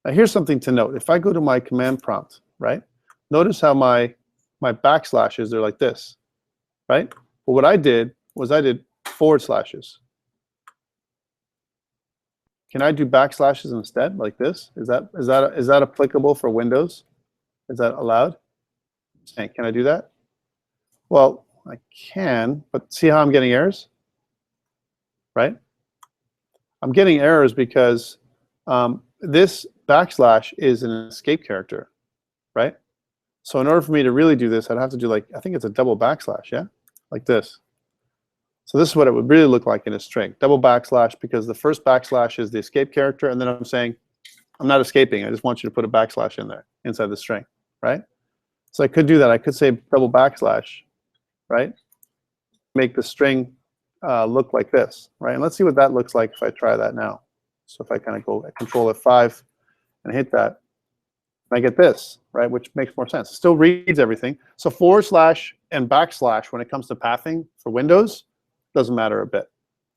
Now here's something to note. If I go to my command prompt, right? Notice how my backslashes are like this, right? But what I did was I did forward slashes. Can I do backslashes instead, like this? Is that applicable for Windows? Is that allowed? Can I do that? Well, I can, but see how I'm getting errors, right? I'm getting errors because this backslash is an escape character, right? So in order for me to really do this, I'd have to do, like, I think it's a double backslash, yeah? Like this. So this is what it would really look like in a string. Double backslash, because the first backslash is the escape character, and then I'm saying, I'm not escaping. I just want you to put a backslash in there, inside the string, right? So I could do that. I could say double backslash, right? Make the string look like this, right? And let's see what that looks like if I try that now. So if I kind of go Control F5 and hit that, I get this, right, which makes more sense. It still reads everything. So forward slash and backslash, when it comes to pathing for Windows, doesn't matter a bit.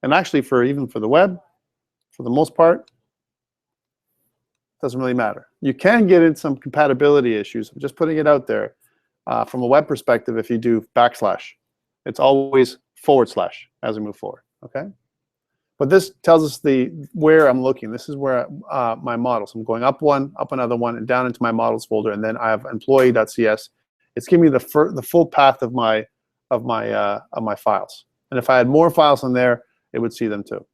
And actually, even for the web, for the most part, doesn't really matter. You can get in some compatibility issues. I'm just putting it out there. From a web perspective, if you do backslash, it's always forward slash as we move forward, okay? But this tells us where I'm looking. This is where my models. I'm going up one, up another one, and down into my models folder, and then I have employee.cs. It's giving me the full path of my files. And if I had more files in there, it would see them too.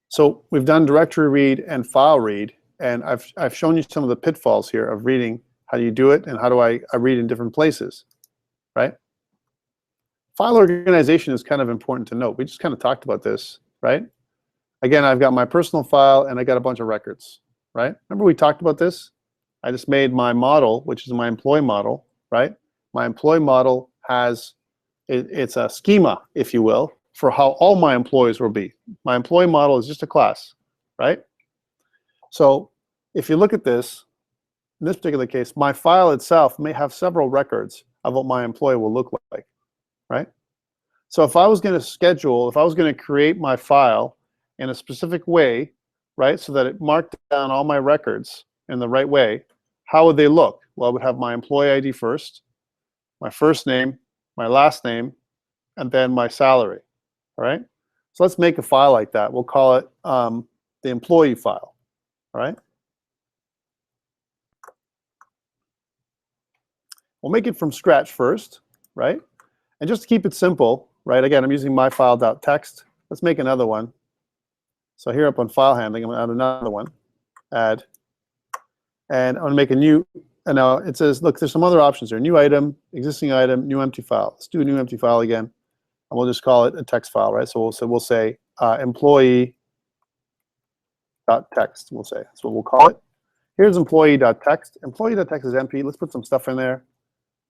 So we've done directory read and file read, and I've shown you some of the pitfalls here of reading. How do you do it, and how do I read in different places, right? File organization is kind of important to note. We just kind of talked about this, right? Again, I've got my personal file, and I got a bunch of records, right? Remember we talked about this? I just made my model, which is my employee model, right? My employee model has, it's a schema, if you will, for how all my employees will be. My employee model is just a class, right? So if you look at this, in this particular case, my file itself may have several records of what my employee will look like, right? So if I was going to schedule, if I was going to create my file in a specific way, right, so that it marked down all my records in the right way, how would they look? Well, I would have my employee ID first, my first name, my last name, and then my salary, all right? So let's make a file like that. We'll call it the employee file, all right? We'll make it from scratch first, right? And just to keep it simple, right, again, I'm using myfile.txt. Let's make another one. So here up on file handling, I'm going to add another one, add, and I'm going to make a new, and now it says, look, there's some other options here. New item, existing item, new empty file. Let's do a new empty file again, and we'll just call it a text file, right? So we'll say employee.txt, we'll say. That's what we'll call it. Here's employee.txt. Employee.txt is empty. Let's put some stuff in there,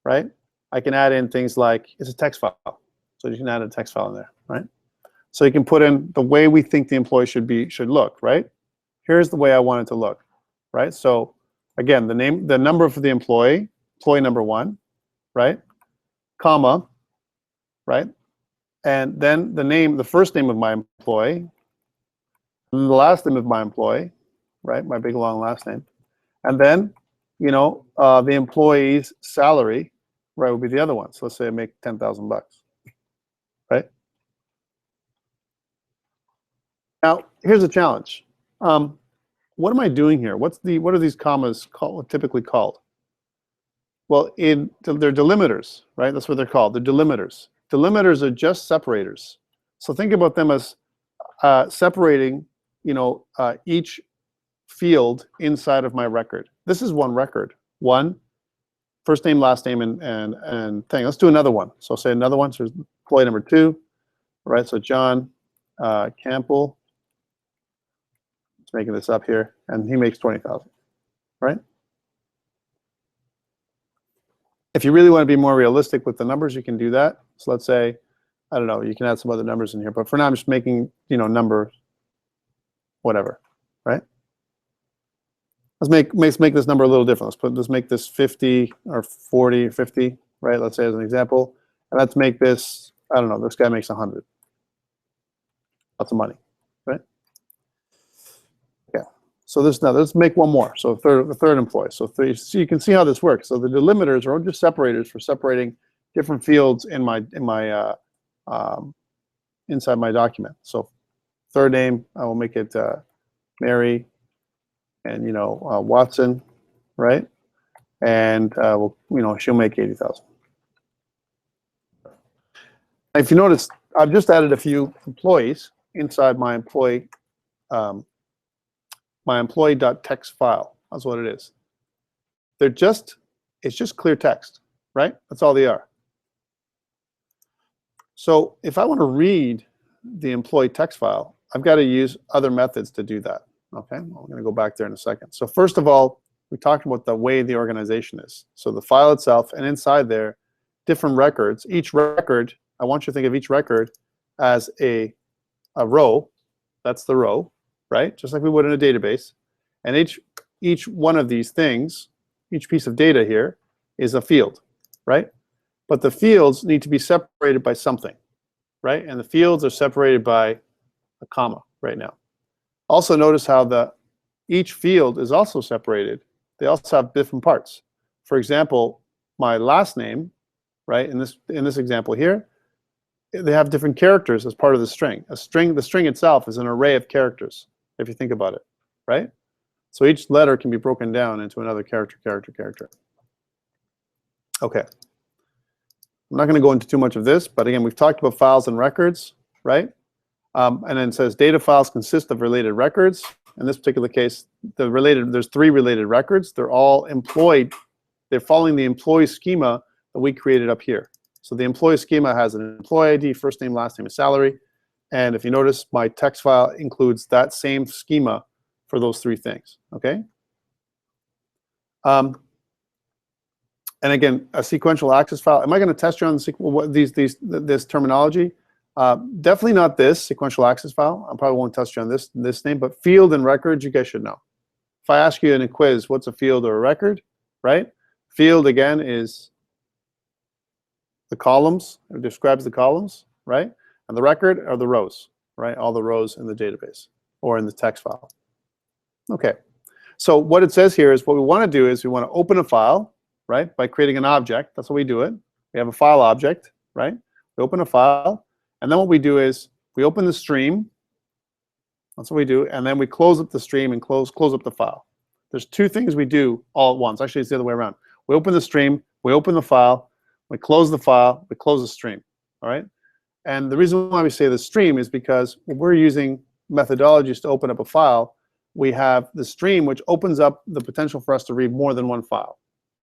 right? I can add in things like, it's a text file. So you can add a text file in there, right? So you can put in the way we think the employee should look, right? Here's the way I want it to look, right? So again, the number for the employee number 1, right? Comma, right? And then the first name of my employee, and the last name of my employee, right? My big long last name. And then, you know, the employee's salary, right, would be the other one. So let's say I make $10,000, right? Now, here's a challenge. What am I doing here? What are these commas typically called? Well, they're delimiters, right? That's what they're called. They're delimiters. Delimiters are just separators. So think about them as separating, you know, each field inside of my record. This is one record. One, first name, last name, and thing. Let's do another one. So say another one. So employee number 2, right? So John Campbell. Just making this up here, and he makes 20,000, right? If you really want to be more realistic with the numbers, you can do that. So let's say, I don't know, you can add some other numbers in here, but for now I'm just making, you know, number whatever, right? Let's make this number a little different. Let's make this 50 or 40 or 50, right? Let's say as an example, and let's make this, I don't know, this guy makes 100. Lots of money, right? So now let's make one more. So the third employee. So you can see how this works. So the delimiters are just separators for separating different fields in my inside my document. So third name, I will make it Mary, and you know Watson, right? And you know, she'll make 80,000. If you notice, I've just added a few employees inside my employee. My employee.txt file. That's what it is. It's just clear text, right? That's all they are. So if I want to read the employee text file, I've got to use other methods to do that. Okay, I'm going to go back there in a second. So first of all, we talked about the way the organization is. So the file itself, and inside there, different records. Each record, I want you to think of each record as a row. That's the row, right? Just like we would in a database. And each one of these things, each piece of data here, is a field, right? But the fields need to be separated by something, right? And the fields are separated by a comma right now. Also notice how each field is also separated. They also have different parts. For example, my last name, right, in this example here, they have different characters as part of the string. The string itself is an array of characters, if you think about it, right? So each letter can be broken down into another character. Okay. I'm not going to go into too much of this, but again, we've talked about files and records, right? And then it says data files consist of related records. In this particular case, there's 3 related records. They're all employed. They're following the employee schema that we created up here. So the employee schema has an employee ID, first name, last name, and salary. And if you notice, my text file includes that same schema for those 3 things, okay? And again, a sequential access file. Am I going to test you on this terminology? Definitely not this sequential access file. I probably won't test you on this name, but field and records, you guys should know. If I ask you in a quiz, what's a field or a record, right? Field, again, is the columns. It describes the columns, right? And the record are the rows, right? All the rows in the database or in the text file. Okay. So what it says here is what we want to do is we want to open a file, right, by creating an object. That's how we do it. We have a file object, right? We open a file, and then what we do is we open the stream. That's what we do, and then we close up the stream and close up the file. There's 2 things we do all at once. Actually, it's the other way around. We open the stream, we open the file, we close the file, we close the stream, all right? And the reason why we say the stream is because when we're using methodologies to open up a file, we have the stream, which opens up the potential for us to read more than one file,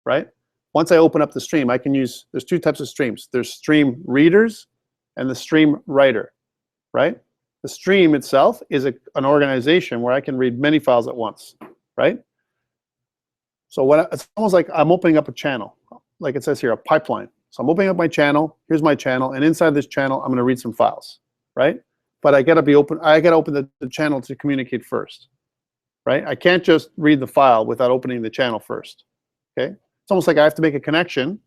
right? Once I open up the stream, I can use, there's 2 types of streams. There's stream readers and the stream writer, right? The stream itself is an organization where I can read many files at once, right? So it's almost like I'm opening up a channel, like it says here, a pipeline. So I'm opening up my channel. Here's my channel, and inside this channel, I'm going to read some files, right? But I got to open the channel to communicate first, right? I can't just read the file without opening the channel first. Okay? It's almost like I have to make a connection.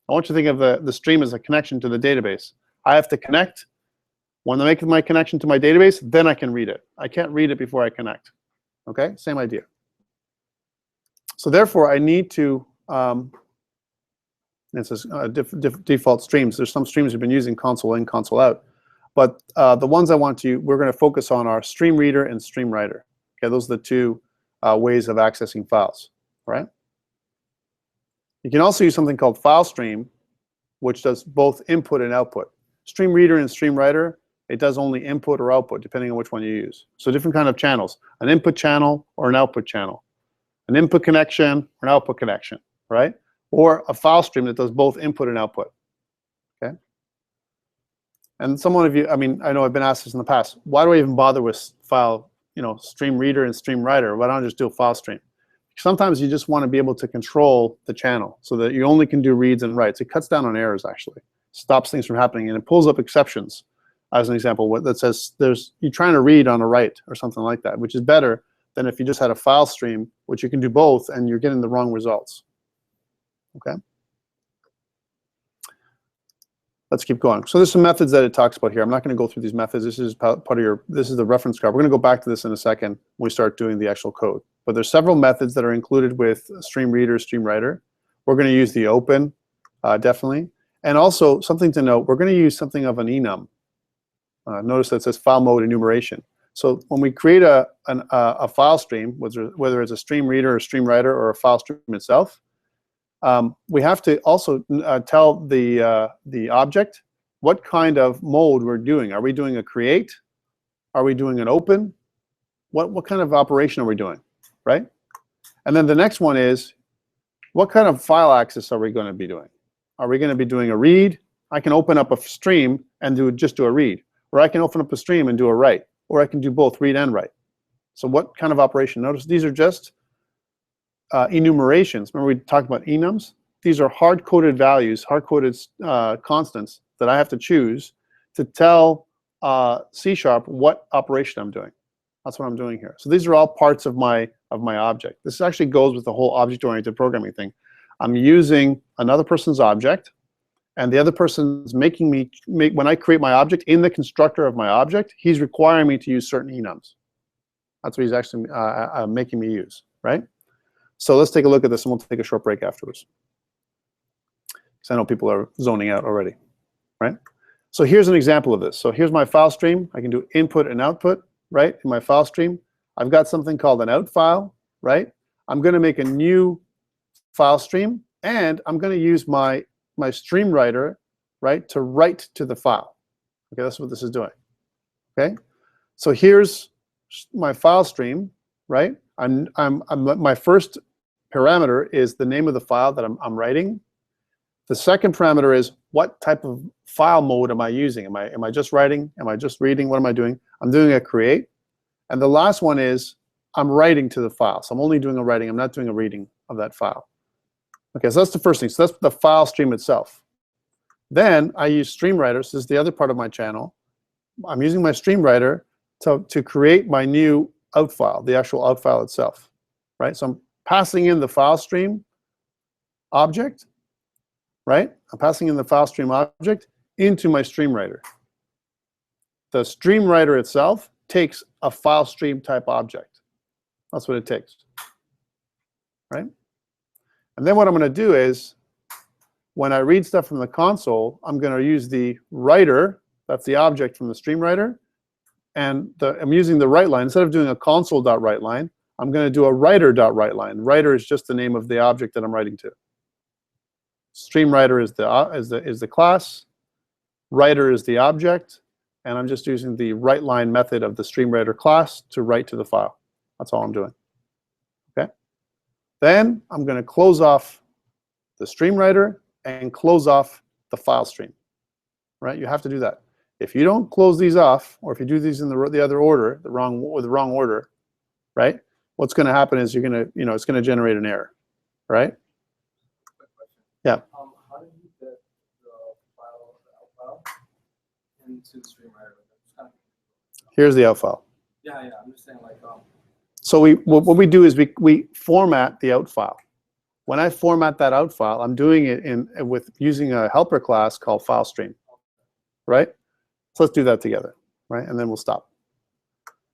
I want you to think of the stream as a connection to the database. I have to connect. When I make my connection to my database, then I can read it. I can't read it before I connect. Okay? Same idea. So therefore, I need to, it says default streams. There's some streams we've been using, console in, console out. But the ones we're going to focus on are stream reader and stream writer. Okay, those are the 2 ways of accessing files, right? You can also use something called file stream, which does both input and output. Stream reader and stream writer, it does only input or output, depending on which one you use. So different kind of channels, an input channel or an output channel, an input connection or an output connection, right? Or a file stream that does both input and output, okay? And some of you, I mean, I know I've been asked this in the past, why do I even bother with file, stream reader and stream writer? Why don't I just do a file stream? Sometimes you just want to be able to control the channel so that you only can do reads and writes. It cuts down on errors, actually. Stops things from happening, and it pulls up exceptions, as an example, that says you're trying to read on a write or something like that, which is better than if you just had a file stream, which you can do both, and you're getting the wrong results. Okay? Let's keep going. So there's some methods that it talks about here. I'm not going to go through these methods. This is part of this is the reference card. We're going to go back to this in a second when we start doing the actual code. But there's several methods that are included with stream reader, stream writer. We're going to use the open, definitely. And also, something to note, we're going to use something of an enum. Notice that it says file mode enumeration. So when we create a file stream, whether it's a stream reader or stream writer or a file stream itself, we have to also tell the object what kind of mode we're doing. Are we doing a create? Are we doing an open? What kind of operation are we doing, right? And then the next one is, what kind of file access are we going to be doing? Are we going to be doing a read? I can open up a stream and just do a read. Or I can open up a stream and do a write. Or I can do both, read and write. So what kind of operation? Notice these are just enumerations. Remember we talked about enums? These are hard-coded values, hard-coded constants that I have to choose to tell C# what operation I'm doing. That's what I'm doing here. So these are all parts of my object. This actually goes with the whole object-oriented programming thing. I'm using another person's object, and the other person's making me when I create my object in the constructor of my object, he's requiring me to use certain enums. That's what he's actually making me use, right? So let's take a look at this, and we'll take a short break afterwards, because I know people are zoning out already, right? So here's an example of this. So here's my file stream. I can do input and output, right? In my file stream, I've got something called an out file, right? I'm going to make a new file stream, and I'm going to use my stream writer right, to write to the file. Okay, that's what this is doing. Okay, so here's my file stream, right? My first parameter is the name of the file that I'm writing. The second parameter is what type of file mode am I using? Am I just writing? Am I just reading? What am I doing? I'm doing a create. And the last one is I'm writing to the file. So I'm only doing a writing. I'm not doing a reading of that file. Okay, so that's the first thing. So that's the file stream itself. Then I use StreamWriter. So this is the other part of my channel. I'm using my StreamWriter to create my new out file, the actual out file itself, right? So I'm passing in the file stream object, right? I'm passing in the file stream object into my StreamWriter. The StreamWriter itself takes a file stream type object. That's what it takes, right? And then what I'm going to do is, when I read stuff from the console, I'm going to use the writer, that's the object from the StreamWriter, and I'm using the write line. Instead of doing a console.writeLine, I'm going to do a writer.writeLine. Writer is just the name of the object that I'm writing to. StreamWriter is the class, writer is the object, and I'm just using the writeLine method of the StreamWriter class to write to the file. That's all I'm doing. Okay. Then I'm going to close off the StreamWriter and close off the file stream. Right? You have to do that. If you don't close these off, or if you do these in the other order, the wrong order, right? What's going to happen is you're going to, it's going to generate an error, right? Yeah. How do you get the file into the StreamWriter? Here's the out file. Yeah, I'm just saying, like, So what we do is we format the out file. When I format that out file, I'm doing it with using a helper class called FileStream, right? So let's do that together, right? And then we'll stop.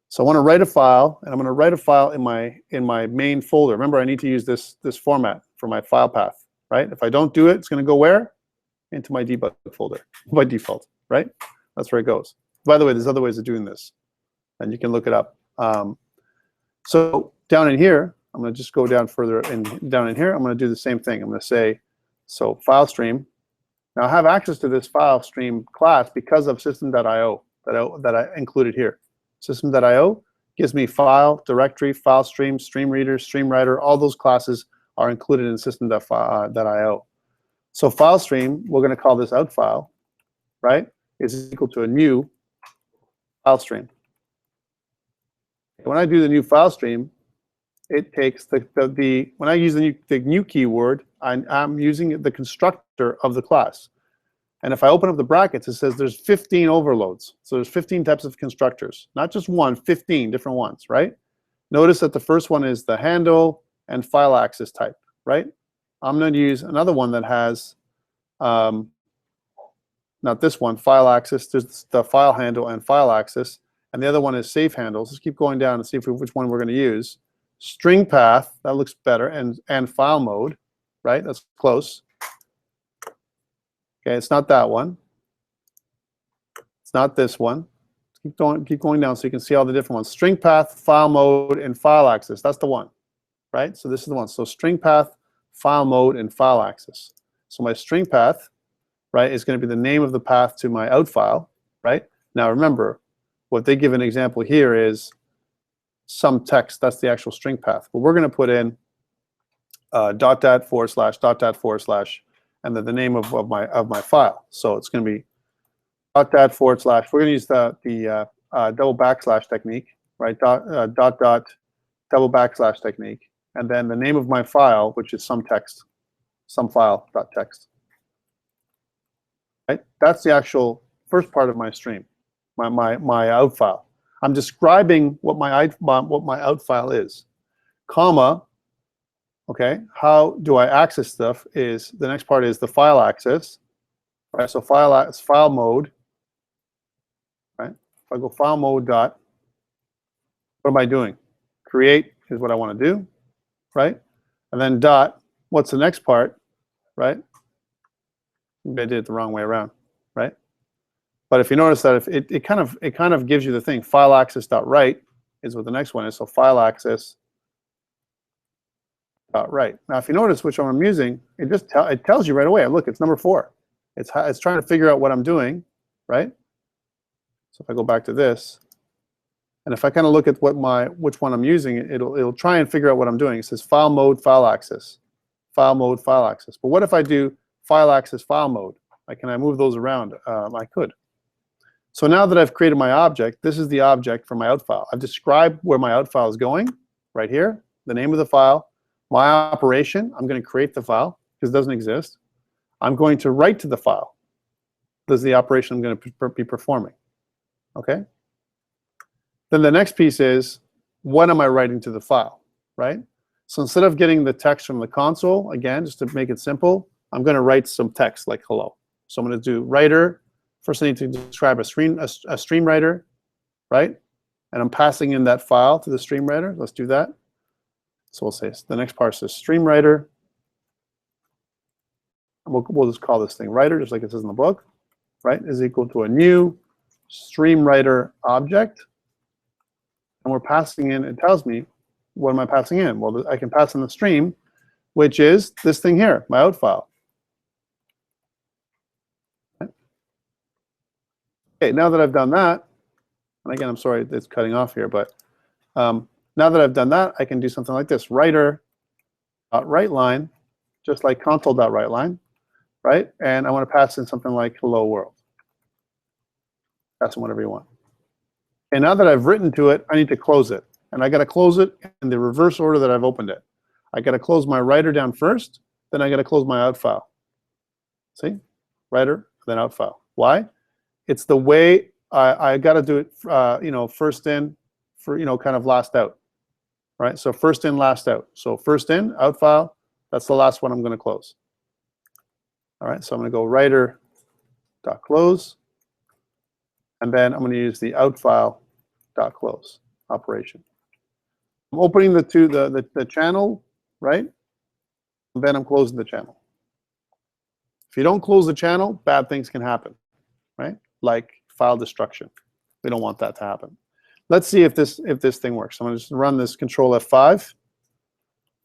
So I want to write a file, and I'm going to write a file in my main folder. Remember, I need to use this format for my file path, right? If I don't do it, it's going to go where? Into my debug folder by default, right? That's where it goes. By the way, there's other ways of doing this, and you can look it up. So down in here, I'm going to just go down further, and down in here, I'm going to do the same thing. I'm going to say, so file stream. Now I have access to this file stream class because of system.io that I included here. System.io gives me file, directory, file stream, stream reader, stream writer. All those classes are included in system.io. So file stream, we're going to call this out file, right? Is equal to a new file stream. When I do the new file stream, it takes when I use the new keyword, I'm using the constructor of the class. And if I open up the brackets, it says there's 15 overloads. So there's 15 types of constructors, not just one, 15 different ones, right? Notice that the first one is the handle and file access type, right? I'm going to use another one that has, not this one, file access. There's the file handle and file access. And the other one is safe handles. Let's keep going down and see which one we're going to use. String path, that looks better, and file mode, right? That's close. Okay, it's not that one. It's not this one. Keep going down so you can see all the different ones. String path, file mode, and file access. That's the one, right? So this is the one. So string path, file mode, and file access. So my string path, right, is going to be the name of the path to my out file, right? Now remember, what they give an example here is some text. That's the actual string path. But we're going to put in .dat /, and then the name of my file. So it's going to be .dat /. We're going to use the double backslash technique, right? Dot double backslash technique, and then the name of my file, which is some text, some file .text. Right? That's the actual first part of my stream, my out file. I'm describing what my out file is, comma. Okay, how do I access stuff? Is the next part is the file access, right? So file mode, right? If I go file mode dot, what am I doing? Create is what I want to do, right? And then dot, what's the next part, right? Maybe I did it the wrong way around, right? But if you notice that if it kind of gives you the thing, file access dot write is what the next one is. So file access dot write. Now if you notice which one I'm using, it tells you right away. Look, it's number 4. It's trying to figure out what I'm doing, right? So if I go back to this, and if I kind of look at which one I'm using, it'll try and figure out what I'm doing. It says file mode, file access, file mode, file access. But what if I do file access, file mode? Can I move those around? I could. So now that I've created my object, this is the object for my out file. I've described where my out file is going, right here, the name of the file, my operation. I'm going to create the file because it doesn't exist. I'm going to write to the file. This is the operation I'm going to be performing. Okay? Then the next piece is, what am I writing to the file, right? So instead of getting the text from the console, again, just to make it simple, I'm going to write some text like hello. So I'm going to do writer. First, I need to describe a stream writer, right? And I'm passing in that file to the stream writer. Let's do that. So we'll say the next part says stream writer. And we'll just call this thing writer, just like it says in the book, right? Is equal to a new stream writer object. And we're passing in, it tells me, what am I passing in? Well, I can pass in the stream, which is this thing here, my out file. Okay, now that I've done that, and again, I'm sorry it's cutting off here, but now that I've done that, I can do something like this, writer.writeLine, just like console.writeLine, right? And I want to pass in something like hello world. Pass in whatever you want. And now that I've written to it, I need to close it. And I got to close it in the reverse order that I've opened it. I got to close my writer down first, then I got to close my out file. See? Writer, then out file. Why? It's the way I got to do it, first in, for kind of last out, right? So first in, last out. So first in, out file. That's the last one I'm going to close. All right. So I'm going to go writer.close, and then I'm going to use the out file.close operation. I'm opening the channel, right? And then I'm closing the channel. If you don't close the channel, bad things can happen, right? Like file destruction. We don't want that to happen. Let's see if this thing works. I'm going to just run this Control F5.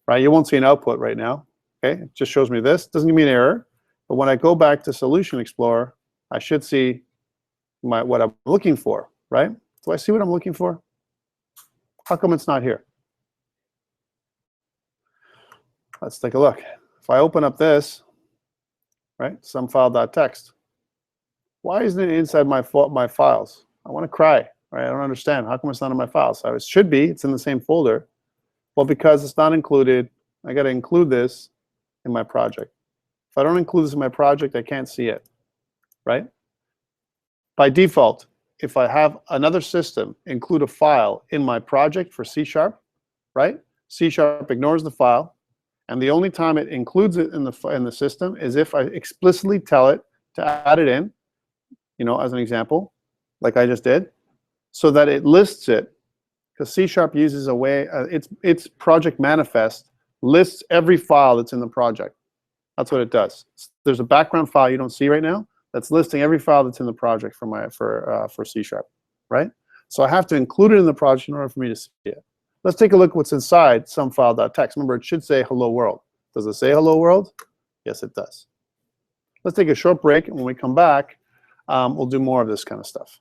Right? You won't see an output right now. Okay? It just shows me this. Doesn't give me an error. But when I go back to Solution Explorer, I should see what I'm looking for. Right? Do I see what I'm looking for? How come it's not here? Let's take a look. If I open up this, right, some file.txt, why isn't it inside my files? I want to cry. Right? I don't understand. How come it's not in my files? So it should be. It's in the same folder. Well, because it's not included, I got to include this in my project. If I don't include this in my project, I can't see it. Right? By default, if I have another system include a file in my project for C#, right? C# ignores the file, and the only time it includes it in the system is if I explicitly tell it to add it in, as an example, like I just did, so that it lists it, because C# uses a way, its project manifest lists every file that's in the project. That's what it does. There's a background file you don't see right now that's listing every file that's in the project for C#, right? So I have to include it in the project in order for me to see it. Let's take a look at what's inside some file.txt. Remember, it should say hello world. Does it say hello world? Yes, it does. Let's take a short break, and when we come back, we'll do more of this kind of stuff.